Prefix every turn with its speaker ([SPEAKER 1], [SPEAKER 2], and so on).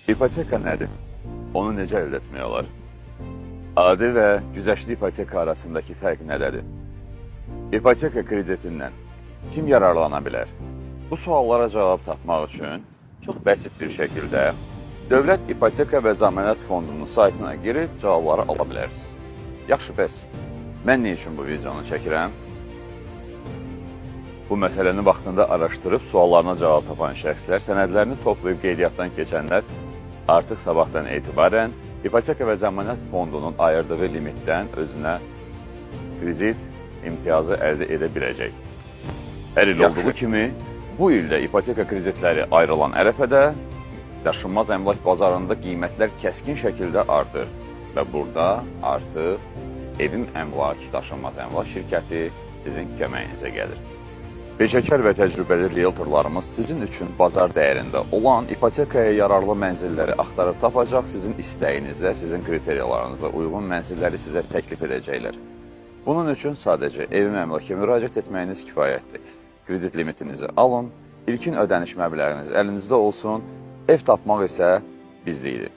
[SPEAKER 1] İpoteka nədir? Onu necə əldə etmək olar? Adi və güzəştli ipoteka arasındakı fərq nədədir? İpoteka kreditindən kim yararlana bilər? Bu suallara cavab tapmaq üçün çox bəsit bir şəkildə Dövlət İpoteka və Zəmanət Fondunun saytına girib cavabları ala bilərsiniz. Yaxşı, bəs mən nə üçün bu videonu çəkirəm? Bu məsələni vaxtında araşdırıb suallarına cavab tapan şəxslər, sənədlərini toplayıb qeydiyyatdan keçənlər artıq sabahdan etibarən İpoteka və Zəmanət Fondunun ayırdığı limitdən özünə kredit imtiyazı əldə edə biləcək. Hər il olduğu kimi, bu ildə ipoteka kreditləri ayrılan ərəfədə daşınmaz əmlak bazarında qiymətlər kəskin şəkildə artır və burada artıq Evim Əmlak Daşınmaz Əmlak şirkəti sizin köməyinizə gəlir. Peşəkar və təcrübəli realtorlarımız sizin üçün bazar dəyərində olan ipotekaya yararlı mənzilləri axtarıb tapacaq, sizin istəyinizə, sizin kriteriyalarınıza uyğun mənzilləri sizə təklif edəcəklər. Bunun üçün sadəcə Evim Əmlaka müraciət etməyiniz kifayətdir. Kredit limitinizi alın, ilkin ödəniş məbləğiniz əlinizdə olsun, ev tapmaq isə bizlikdir.